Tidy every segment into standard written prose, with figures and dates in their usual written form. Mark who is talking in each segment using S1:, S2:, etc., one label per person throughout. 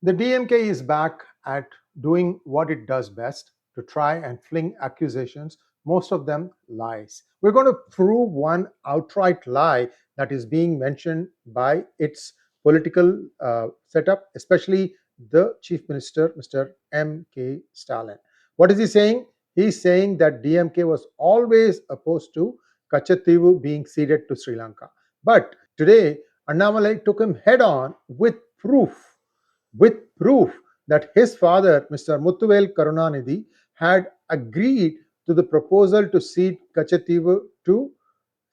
S1: The DMK is back at doing what it does best, to try and fling accusations, most of them lies. We're going to prove one outright lie that is being mentioned by its political setup, especially the Chief Minister, Mr. M K Stalin. What is he saying? He's saying that DMK was always opposed to Katchatheevu being ceded to Sri Lanka. But today, Annamalai took him head on with proof that his father, Mr. 𝗤𝗂𝘀𝗍𝗔 𝗓𝗂𝘍 had agreed to the proposal to cede Katchatheevu to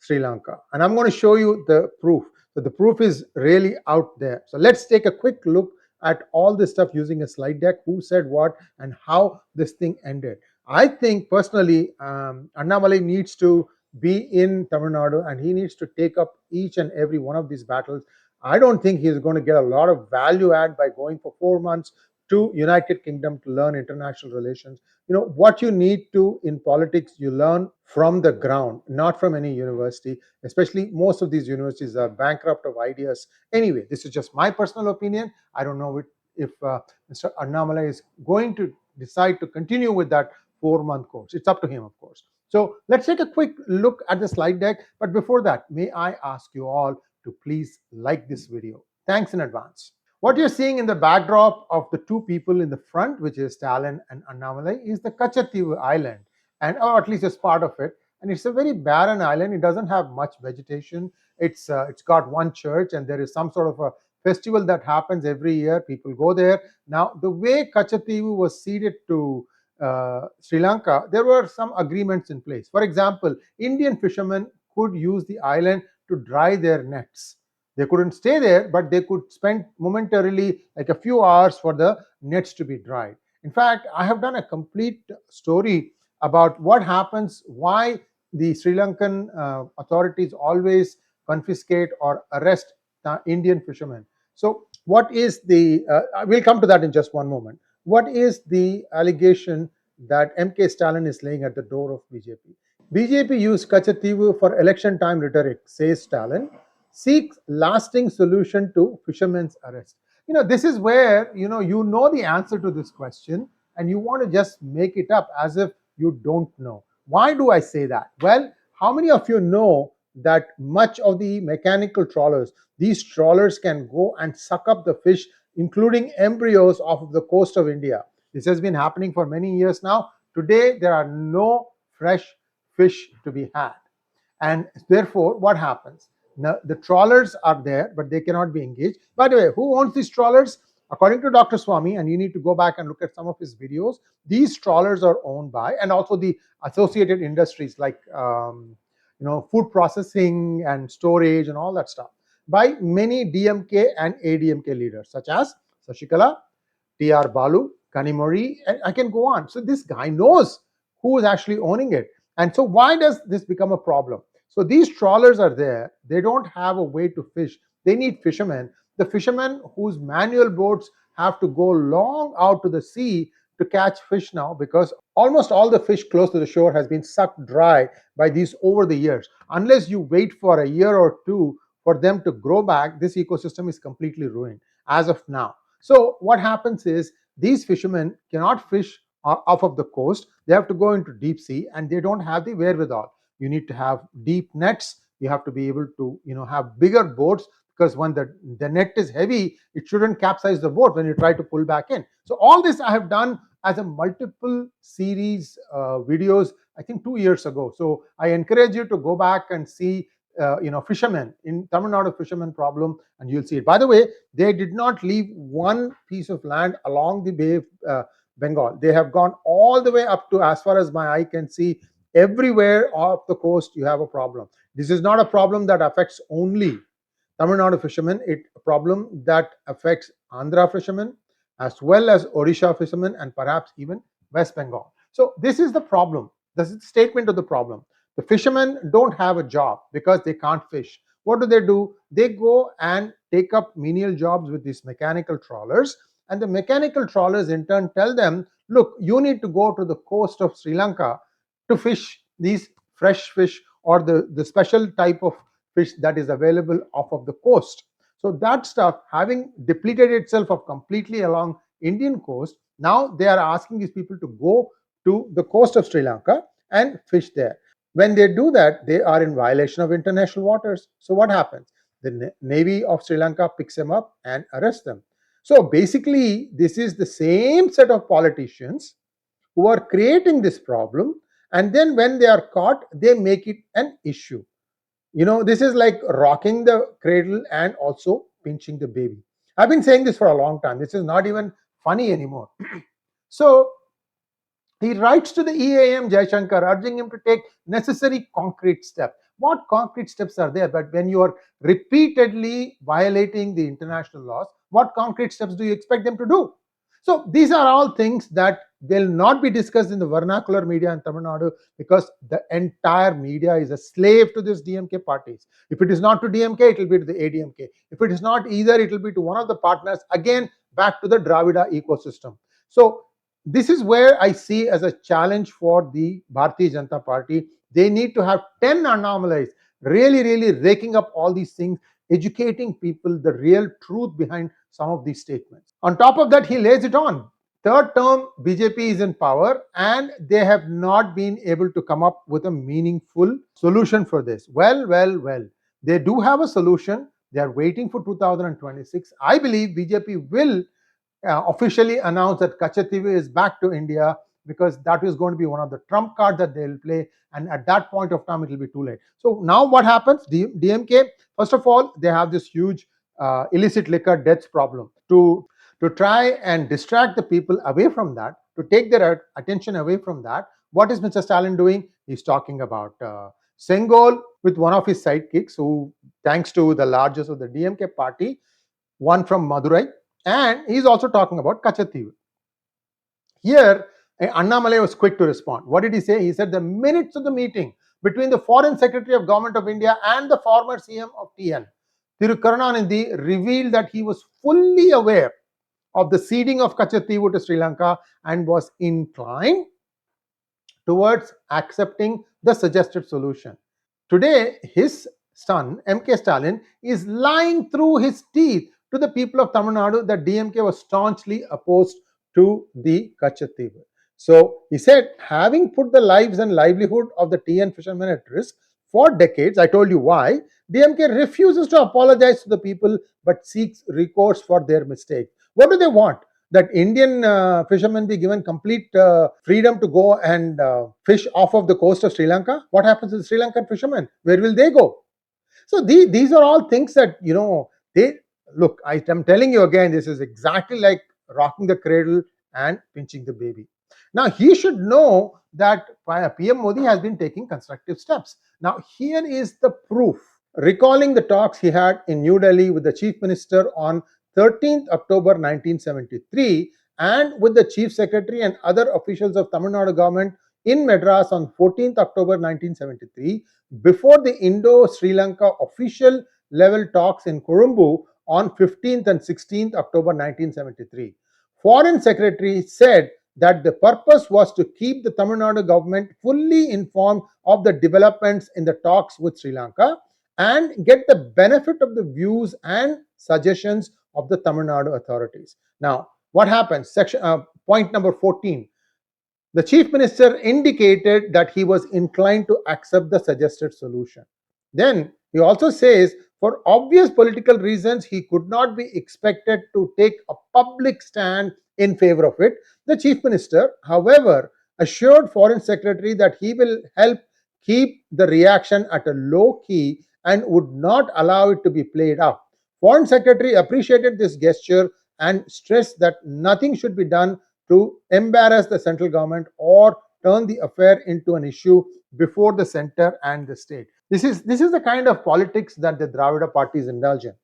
S1: Sri Lanka. And I'm going to show you the proof. So the proof is really out there. So let's take a quick look at all this stuff using a slide deck, who said what and how this thing ended. I think personally, Annamalai needs to be in Tamil Nadu and he needs to take up each and every one of these battles. I don't think he's going to get a lot of value add by going for 4 months to United Kingdom to learn international relations. What you need to in politics, you learn from the ground, not from any university. Especially most of these universities are bankrupt of ideas. Anyway, this is just my personal opinion. I don't know if Mr. Annamalai is going to decide to continue with that 4-month course. It's up to him, of course. So let's take a quick look at the slide deck. But before that, may I ask you all to please like this video. Thanks in advance. What you're seeing in the backdrop of the two people in the front, which is Stalin and Annamalai, is the Katchatheevu island, and or at least it's part of it. And it's a very barren island. It doesn't have much vegetation. It's got one church, and there is some sort of a festival that happens every year. People go there. Now, the way Katchatheevu was ceded to Sri Lanka, there were some agreements in place. For example, Indian fishermen could use the island to dry their nets. They couldn't stay there, but they could spend momentarily like a few hours for the nets to be dried. In fact, I have done a complete story about what happens, why the Sri Lankan authorities always confiscate or arrest the Indian fishermen. So what is the, we'll come to that in just one moment. What is the allegation that M K Stalin is laying at the door of BJP? BJP used Katchatheevu for election time rhetoric, says Stalin, seeks lasting solution to fishermen's arrest. This is where, you know the answer to this question and you want to just make it up as if you don't know. Why do I say that? Well, how many of you know that much of the mechanical trawlers, these trawlers can go and suck up the fish, including embryos, off of the coast of India? This has been happening for many years now. Today, there are no fresh fish to be had. And therefore, what happens? Now, the trawlers are there, but they cannot be engaged. By the way, who owns these trawlers? According to Dr. Swami, and you need to go back and look at some of his videos, these trawlers are owned by, and also the associated industries like food processing and storage and all that stuff, by many DMK and ADMK leaders such as 𝗤𝙭, T.R. Balu, Kanimori, and I can go on. So this guy knows who is actually owning it. And so why does this become a problem? So these trawlers are there. They don't have a way to fish. They need fishermen. The fishermen whose manual boats have to go long out to the sea to catch fish now, because almost all the fish close to the shore has been sucked dry by these over the years. Unless you wait for a year or two for them to grow back, this ecosystem is completely ruined as of now. So what happens is these fishermen cannot fish off of the coast. They have to go into deep sea and they don't have the wherewithal. You need to have deep nets. You have to be able to have bigger boats, because when the net is heavy, it shouldn't capsize the boat when you try to pull back in. So all this I have done as a multiple series videos, I think 2 years ago. So I encourage you to go back and see fishermen in Tamil Nadu fishermen problem, and you'll see it. By the way, they did not leave one piece of land along the Bay of Bengal. They have gone all the way up to, as far as my eye can see, everywhere off the coast you have a problem. This is not a problem that affects only Tamil Nadu fishermen. It's a problem that affects Andhra fishermen as well as Odisha fishermen and perhaps even West Bengal. So this is the problem. This is the statement of the problem. The fishermen don't have a job because they can't fish. What do? They go and take up menial jobs with these mechanical trawlers, and the mechanical trawlers in turn tell them, look, you need to go to the coast of Sri Lanka to fish these fresh fish or the special type of fish that is available off of the coast. So that stuff, having depleted itself of completely along Indian coast, now they are asking these people to go to the coast of Sri Lanka and fish there. When they do that, they are in violation of international waters. So what happens? The Navy of Sri Lanka picks them up and arrests them. So basically, this is the same set of politicians who are creating this problem, and then when they are caught, they make it an issue. This is like rocking the cradle and also pinching the baby. I've been saying this for a long time. This is not even funny anymore. So he writes to the EAM Jaishankar, urging him to take necessary concrete steps. What concrete steps are there? But when you are repeatedly violating the international laws, what concrete steps do you expect them to do? So these are all things that will not be discussed in the vernacular media in Tamil Nadu, because the entire media is a slave to this DMK parties. If it is not to DMK, it will be to the ADMK. If it is not either, it will be to one of the partners, again back to the Dravida ecosystem. So this is where I see as a challenge for the Bharatiya Janata Party. They need to have 10 Annamalais, really raking up all these things, educating people the real truth behind some of these statements. On top of that, he lays it on. Third term, BJP is in power and they have not been able to come up with a meaningful solution for this. Well. They do have a solution. They are waiting for 2026. I believe BJP will officially announced that Katchatheevu is back to India, because that is going to be one of the trump cards that they will play, and at that point of time it will be too late. So now what happens? DMK, first of all, they have this huge illicit liquor deaths problem. To try and distract the people away from that, to take their attention away from that, what is Mr. Stalin doing? He's talking about Sengol with one of his sidekicks, who, thanks to the largest of the DMK party, one from Madurai, and he's also talking about Katchatheevu. Here, Annamalai was quick to respond. What did he say? He said the minutes of the meeting between the Foreign Secretary of Government of India and the former CM of TN, Thiru Karunanidhi, revealed that he was fully aware of the ceding of Katchatheevu to Sri Lanka and was inclined towards accepting the suggested solution. Today, his son, M K Stalin, is lying through his teeth to the people of Tamil Nadu that DMK was staunchly opposed to the Katchatheevu. So he said, having put the lives and livelihood of the TN fishermen at risk for decades, I told you why, DMK refuses to apologize to the people but seeks recourse for their mistake. What do they want? That Indian fishermen be given complete freedom to go and fish off of the coast of Sri Lanka? What happens to the Sri Lankan fishermen? Where will they go? So these are all things that, they look, I am telling you again, this is exactly like rocking the cradle and pinching the baby. Now, he should know that PM Modi has been taking constructive steps. Now, here is the proof. Recalling the talks he had in New Delhi with the Chief Minister on 13th October 1973 and with the Chief Secretary and other officials of Tamil Nadu government in Madras on 14th October 1973, before the Indo-Sri Lanka official level talks in Colombo on 15th and 16th October 1973. Foreign Secretary said that the purpose was to keep the Tamil Nadu government fully informed of the developments in the talks with Sri Lanka and get the benefit of the views and suggestions of the Tamil Nadu authorities. Now, what happens? Point number 14. The Chief Minister indicated that he was inclined to accept the suggested solution. Then he also says, for obvious political reasons, he could not be expected to take a public stand in favor of it. The Chief Minister, however, assured Foreign Secretary that he will help keep the reaction at a low key and would not allow it to be played up. Foreign Secretary appreciated this gesture and stressed that nothing should be done to embarrass the central government or turn the affair into an issue before the center and the state. This is the kind of politics that the Dravida parties indulge in.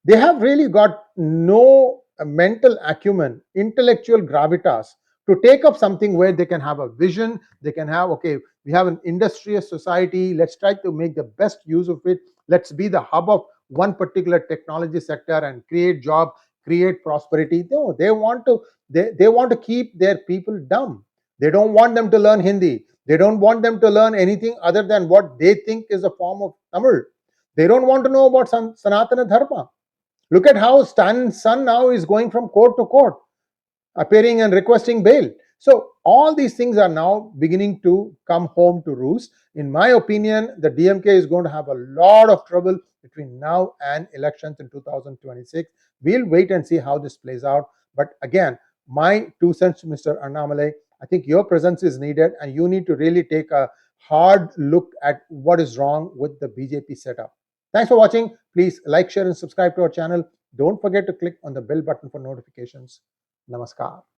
S1: They have really got no mental acumen, intellectual gravitas to take up something where they can have a vision, they can have, okay, we have an industrious society, let's try to make the best use of it, let's be the hub of one particular technology sector and create job, create prosperity. No, they want to keep their people dumb. They don't want them to learn Hindi. They don't want them to learn anything other than what they think is a form of Tamil. They don't want to know about Sanatana Dharma. Look at how Stalin's son now is going from court to court, appearing and requesting bail. So all these things are now beginning to come home to roost. In my opinion, the DMK is going to have a lot of trouble between now and elections in 2026. We'll wait and see how this plays out. But again, my 2 cents to Mr. Annamalai, I think your presence is needed, and you need to really take a hard look at what is wrong with the BJP setup. Thanks for watching. Please like, share, and subscribe to our channel. Don't forget to click on the bell button for notifications. Namaskar.